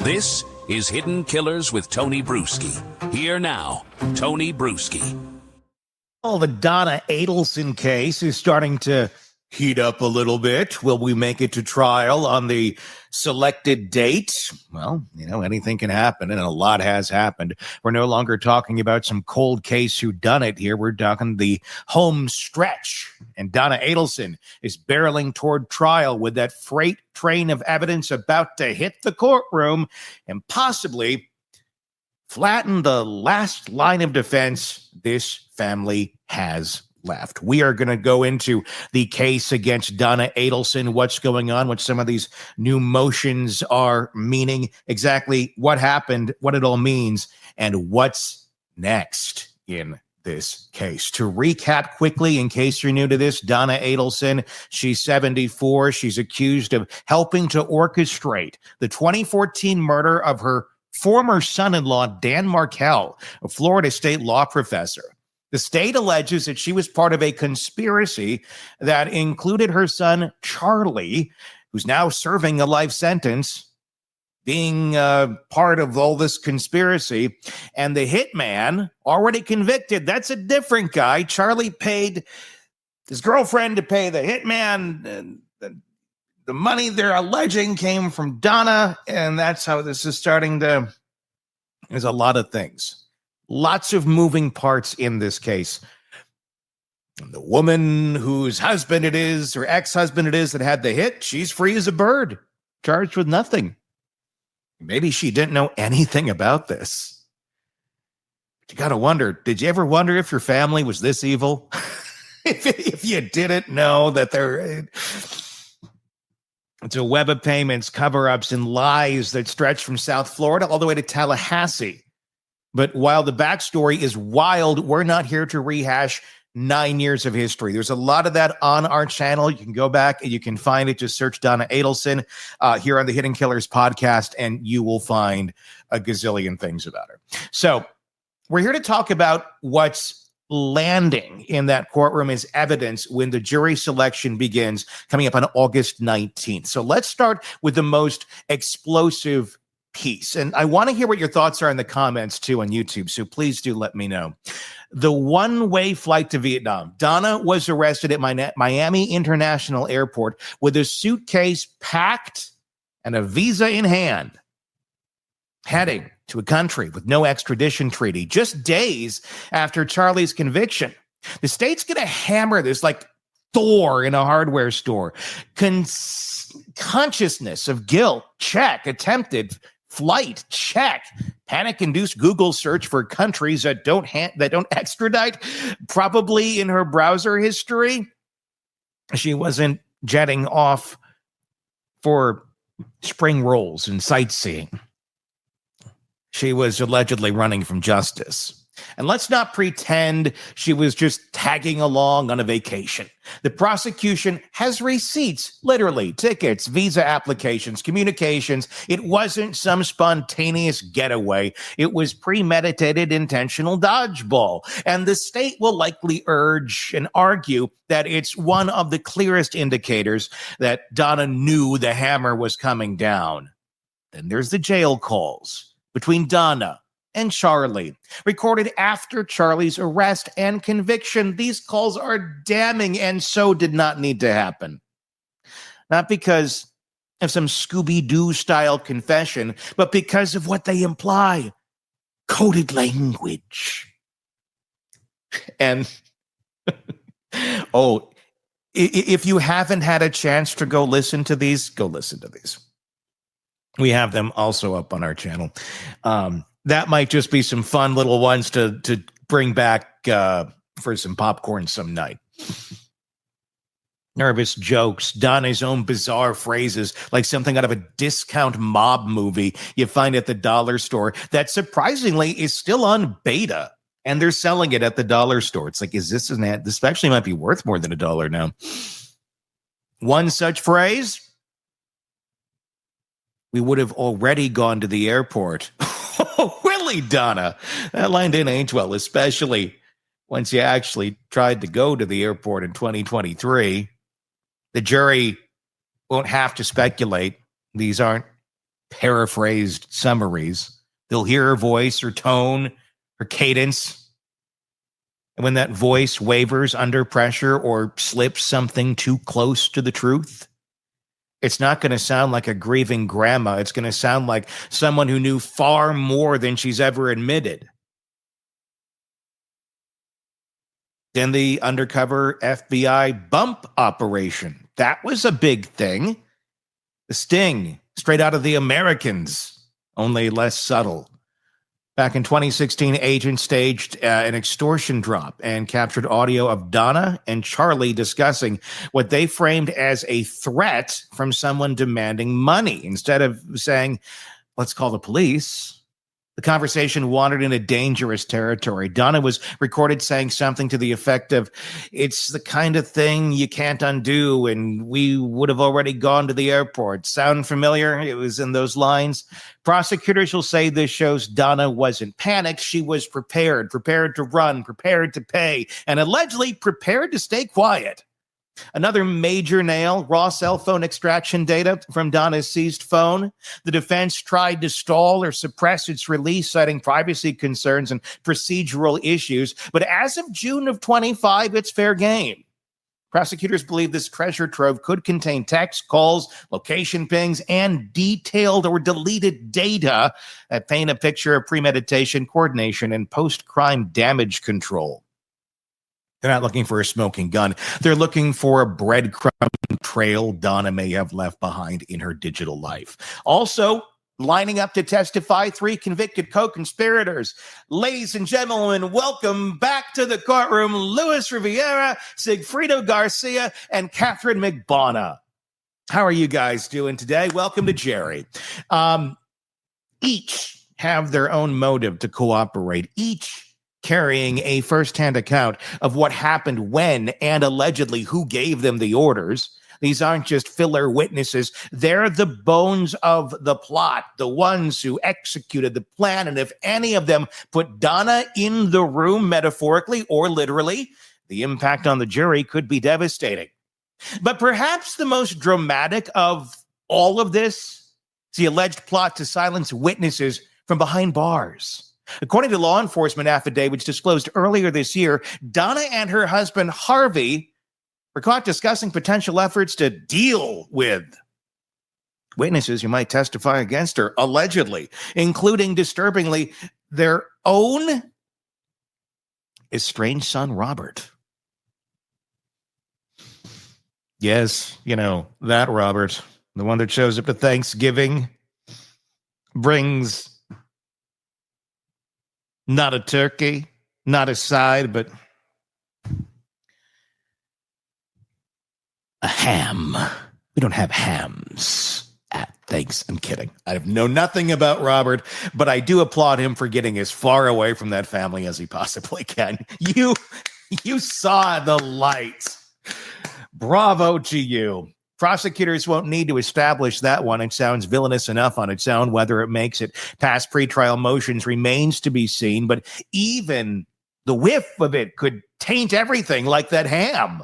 This is Hidden Killers with Tony Bruschi. Here now, Tony Bruschi. Well, the Donna Adelson case is starting to heat up a little bit. Will we make it to trial on the selected date? Well, anything can happen, and a lot has happened. We're no longer talking about some cold case whodunit here. We're talking the home stretch, and Donna Adelson is barreling toward trial with that freight train of evidence about to hit the courtroom and possibly flatten the last line of defense this family has left. We are going to go into the case against Donna Adelson, what's going on, what some of these new motions are meaning, exactly what happened, what it all means, and what's next in this case. To recap quickly, in case you're new to this, Donna Adelson, she's 74. She's accused of helping to orchestrate the 2014 murder of her former son-in-law, Dan Markel, a Florida state law professor. The state alleges that she was part of a conspiracy that included her son, Charlie, who's now serving a life sentence, being part of all this conspiracy. And the hitman, already convicted, that's a different guy. Charlie paid his girlfriend to pay the hitman. The money they're alleging came from Donna, and that's how this is starting to... There's a lot of things. Lots of moving parts in this case. And the woman whose husband it is, or ex-husband it is, that had the hit, she's free as a bird, charged with nothing. Maybe she didn't know anything about this. But you got to wonder, did you ever wonder if your family was this evil? if you didn't know that it's a web of payments, cover-ups, and lies that stretch from South Florida all the way to Tallahassee. But while the backstory is wild, we're not here to rehash 9 years of history. There's a lot of that on our channel. You can go back and you can find it. Just search Donna Adelson here on the Hidden Killers podcast, and you will find a gazillion things about her. So we're here to talk about what's landing in that courtroom as evidence when the jury selection begins coming up on August 19th. So let's start with the most explosive piece. And I want to hear what your thoughts are in the comments too on YouTube. So please do let me know. The one-way flight to Vietnam. Donna was arrested at Miami International Airport with a suitcase packed and a visa in hand, heading to a country with no extradition treaty, just days after Charlie's conviction. The state's going to hammer this like Thor in a hardware store. Consciousness of guilt, check. Attempted flight, check. Panic-induced Google search for countries that don't extradite, probably in her browser history. She wasn't jetting off for spring rolls and sightseeing. She was allegedly running from justice. And let's not pretend she was just tagging along on a vacation. The prosecution has receipts, literally, tickets, visa applications, communications. It wasn't some spontaneous getaway. It was premeditated, intentional dodgeball. And the state will likely urge and argue that it's one of the clearest indicators that Donna knew the hammer was coming down. Then there's the jail calls between Donna and Charlie, recorded after Charlie's arrest and conviction. These calls are damning and so did not need to happen. Not because of some Scooby-Doo style confession, but because of what they imply. Coded language. And, if you haven't had a chance to go listen to these, go listen to these. We have them also up on our channel. That might just be some fun little ones to bring back for some popcorn some night. Nervous jokes, Donna's own bizarre phrases, like something out of a discount mob movie you find at the dollar store that surprisingly is still on beta, and they're selling it at the dollar store. It's like, is this an ad? This actually might be worth more than $1 now. One such phrase: we would have already gone to the airport. Oh, really, Donna? That line didn't age well, especially once you actually tried to go to the airport in 2023. The jury won't have to speculate. These aren't paraphrased summaries. They'll hear her voice, her tone, her cadence. And when that voice wavers under pressure or slips something too close to the truth, it's not going to sound like a grieving grandma. It's going to sound like someone who knew far more than she's ever admitted. Then the undercover FBI bump operation. That was a big thing. The sting, straight out of the Americans, only less subtle. Back in 2016, agents staged an extortion drop and captured audio of Donna and Charlie discussing what they framed as a threat from someone demanding money. Instead of saying, let's call the police, the conversation wandered into dangerous territory. Donna was recorded saying something to the effect of, it's the kind of thing you can't undo, and we would have already gone to the airport. Sound familiar? It was in those lines. Prosecutors will say this shows Donna wasn't panicked. She was prepared to run, prepared to pay, and allegedly prepared to stay quiet. Another major nail, raw cell phone extraction data from Donna's seized phone. The defense tried to stall or suppress its release, citing privacy concerns and procedural issues. But as of June of 25, it's fair game. Prosecutors believe this treasure trove could contain text, calls, location pings, and detailed or deleted data that paint a picture of premeditation, coordination, and post-crime damage control. They're not looking for a smoking gun. They're looking for a breadcrumb trail Donna may have left behind in her digital life. Also, lining up to testify, 3 convicted co-conspirators. Ladies and gentlemen, welcome back to the courtroom, Luis Riviera, Sigfrido Garcia, and Catherine McBonna. How are you guys doing today? Welcome to Jerry. Each have their own motive to cooperate. Each carrying a firsthand account of what happened when and allegedly who gave them the orders. These aren't just filler witnesses. They're the bones of the plot, the ones who executed the plan. And if any of them put Donna in the room, metaphorically or literally, the impact on the jury could be devastating. But perhaps the most dramatic of all of this is the alleged plot to silence witnesses from behind bars. According to law enforcement affidavits disclosed earlier this year, Donna and her husband, Harvey, were caught discussing potential efforts to deal with witnesses who might testify against her, allegedly, including, disturbingly, their own estranged son, Robert. Yes, that Robert, the one that shows up to Thanksgiving, brings not a turkey, not a side, but a ham. We don't have hams at Thanks. I'm kidding. I know nothing about Robert, but I do applaud him for getting as far away from that family as he possibly can. You saw the light. Bravo to you. Prosecutors won't need to establish that one. It sounds villainous enough on its own. Whether it makes it past pretrial motions remains to be seen. But even the whiff of it could taint everything, like that ham.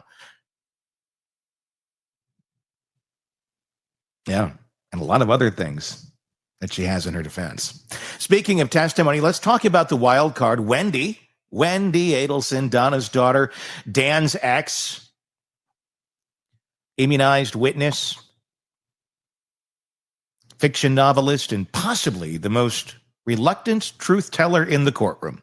Yeah, and a lot of other things that she has in her defense. Speaking of testimony, let's talk about the wild card. Wendy Adelson, Donna's daughter, Dan's ex, immunized witness, fiction novelist, and possibly the most reluctant truth teller in the courtroom.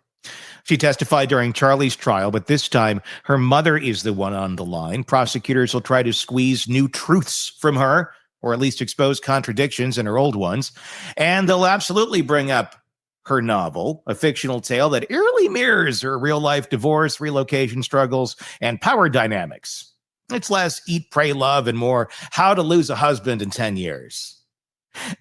She testified during Charlie's trial, but this time her mother is the one on the line. Prosecutors will try to squeeze new truths from her, or at least expose contradictions in her old ones. And they'll absolutely bring up her novel, a fictional tale that eerily mirrors her real-life divorce, relocation struggles, and power dynamics. It's less eat, pray, love, and more how to lose a husband in 10 years.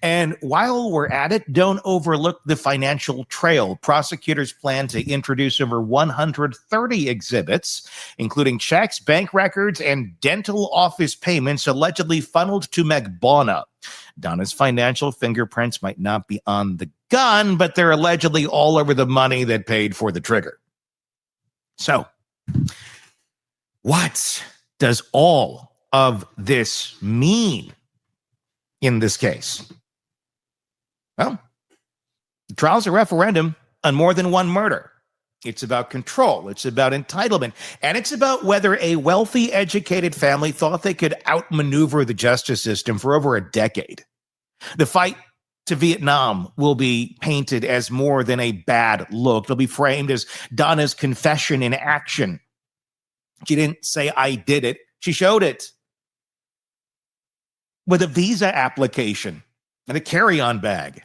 And while we're at it, don't overlook the financial trail. Prosecutors plan to introduce over 130 exhibits, including checks, bank records, and dental office payments allegedly funneled to McBonna. Donna's financial fingerprints might not be on the gun, but they're allegedly all over the money that paid for the trigger. So, what does all of this mean in this case? Well, the trial's a referendum on more than one murder. It's about control. It's about entitlement. And it's about whether a wealthy, educated family thought they could outmaneuver the justice system for over a decade. The fight to Vietnam will be painted as more than a bad look. It'll be framed as Donna's confession in action. She didn't say, I did it. She showed it with a visa application and a carry-on bag.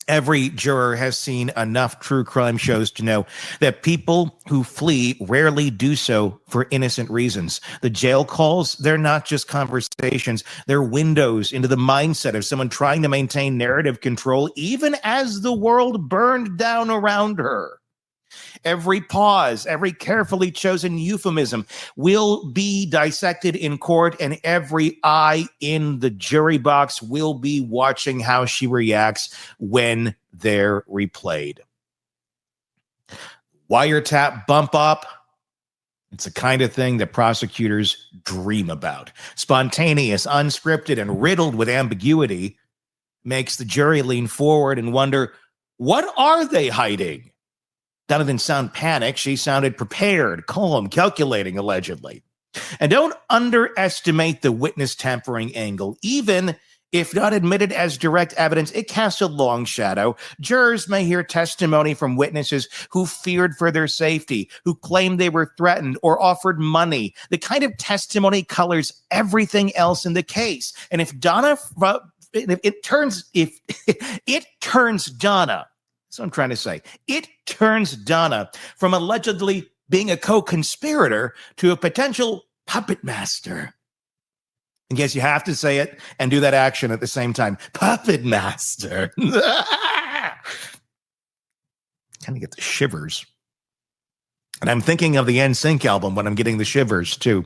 Every juror has seen enough true crime shows to know that people who flee rarely do so for innocent reasons. The jail calls, they're not just conversations. They're windows into the mindset of someone trying to maintain narrative control even as the world burned down around her. Every pause, every carefully chosen euphemism will be dissected in court, and every eye in the jury box will be watching how she reacts when they're replayed. Wiretap bump up. It's the kind of thing that prosecutors dream about. Spontaneous, unscripted, and riddled with ambiguity makes the jury lean forward and wonder, what are they hiding? Donna didn't sound panicked. She sounded prepared, calm, calculating, allegedly. And don't underestimate the witness tampering angle. Even if not admitted as direct evidence, it casts a long shadow. Jurors may hear testimony from witnesses who feared for their safety, who claimed they were threatened or offered money. The kind of testimony colors everything else in the case. And if it turns Donna, that's what I'm trying to say. It turns Donna from allegedly being a co-conspirator to a potential puppet master. And yes, you have to say it and do that action at the same time. Puppet master. Kind of get the shivers. And I'm thinking of the NSYNC album when I'm getting the shivers too.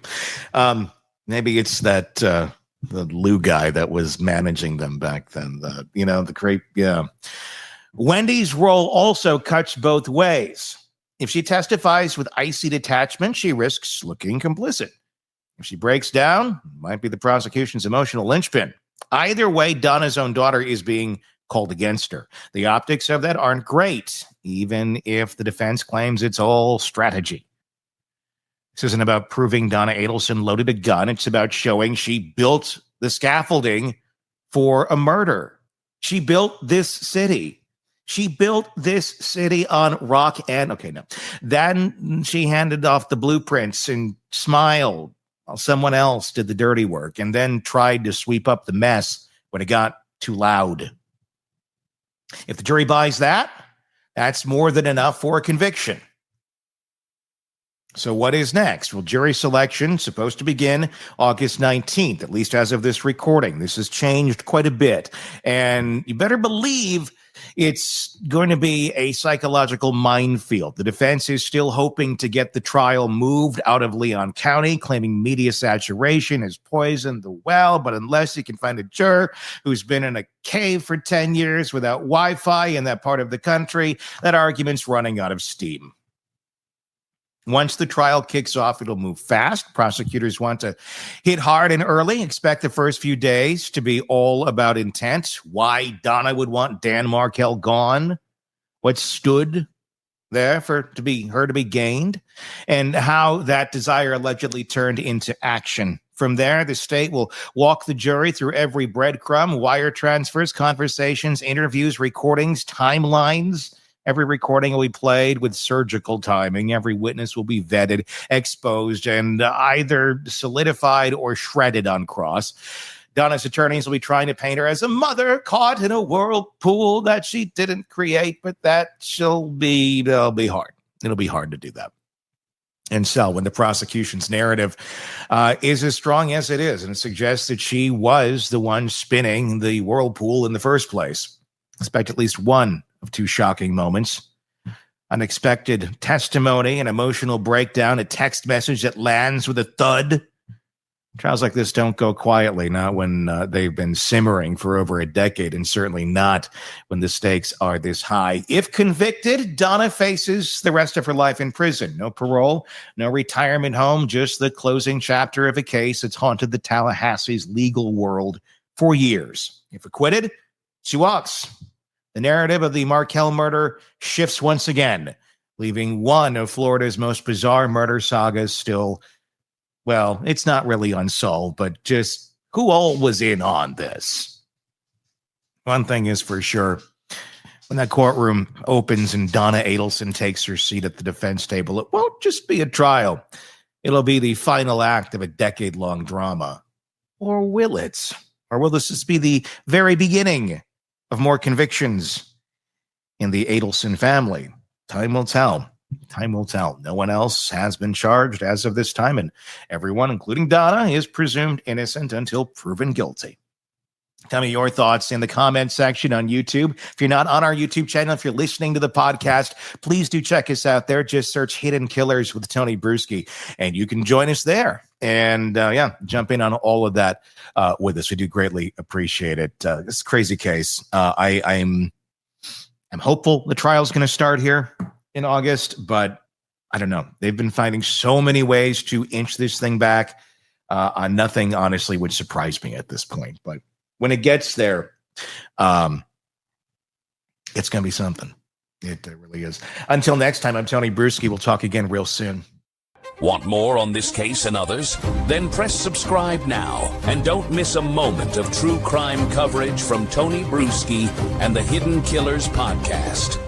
Maybe it's that the Lou guy that was managing them back then. The great, yeah. Wendy's role also cuts both ways. If she testifies with icy detachment, she risks looking complicit. If she breaks down, it might be the prosecution's emotional linchpin. Either way, Donna's own daughter is being called against her. The optics of that aren't great, even if the defense claims it's all strategy. This isn't about proving Donna Adelson loaded a gun. It's about showing she built the scaffolding for a murder. She built this city. She built this city on rock and, Then she handed off the blueprints and smiled while someone else did the dirty work, and then tried to sweep up the mess when it got too loud. If the jury buys that, that's more than enough for a conviction. So what is next? Well, jury selection is supposed to begin August 19th, at least as of this recording. This has changed quite a bit. And you better believe it's going to be a psychological minefield. The defense is still hoping to get the trial moved out of Leon County, claiming media saturation has poisoned the well. But unless you can find a juror who's been in a cave for 10 years without Wi-Fi in that part of the country, that argument's running out of steam. Once the trial kicks off, it'll move fast. Prosecutors want to hit hard and early. Expect the first few days to be all about intent. Why Donna would want Dan Markel gone. What stood there for her to be gained. And how that desire allegedly turned into action. From there, the state will walk the jury through every breadcrumb, wire transfers, conversations, interviews, recordings, timelines. Every recording will be played with surgical timing. Every witness will be vetted, exposed, and either solidified or shredded on cross. Donna's attorneys will be trying to paint her as a mother caught in a whirlpool that she didn't create, but it'll be hard. It'll be hard to do that. And so when the prosecution's narrative is as strong as it is, and it suggests that she was the one spinning the whirlpool in the first place, expect at least one of two shocking moments. Unexpected testimony, an emotional breakdown, a text message that lands with a thud. Trials like this don't go quietly, not when they've been simmering for over a decade, and certainly not when the stakes are this high. If convicted, Donna faces the rest of her life in prison. No parole, no retirement home, just the closing chapter of a case that's haunted the Tallahassee's legal world for years. If acquitted, She walks. The narrative of the Markel murder shifts once again, leaving one of Florida's most bizarre murder sagas still, well, it's not really unsolved, but just who all was in on this? One thing is for sure. When that courtroom opens and Donna Adelson takes her seat at the defense table, it won't just be a trial. It'll be the final act of a decade-long drama. Or will it? Or will this just be the very beginning of more convictions in the Adelson family? Time will tell. Time will tell. No one else has been charged as of this time, and everyone, including Donna, is presumed innocent until proven guilty. Tell me your thoughts in the comment section on YouTube. If you're not on our YouTube channel, if you're listening to the podcast, please do check us out there. Just search Hidden Killers with Tony Bruschi, and you can join us there. And jump in on all of that with us. We do greatly appreciate it. It's a crazy case. I'm hopeful the trial's going to start here in August, but I don't know. They've been finding so many ways to inch this thing back. Nothing, honestly, would surprise me at this point. But when it gets there, it's going to be something. It really is. Until next time, I'm Tony Bruschi. We'll talk again real soon. Want more on this case and others? Then press subscribe now and don't miss a moment of true crime coverage from Tony Bruschi and the Hidden Killers podcast.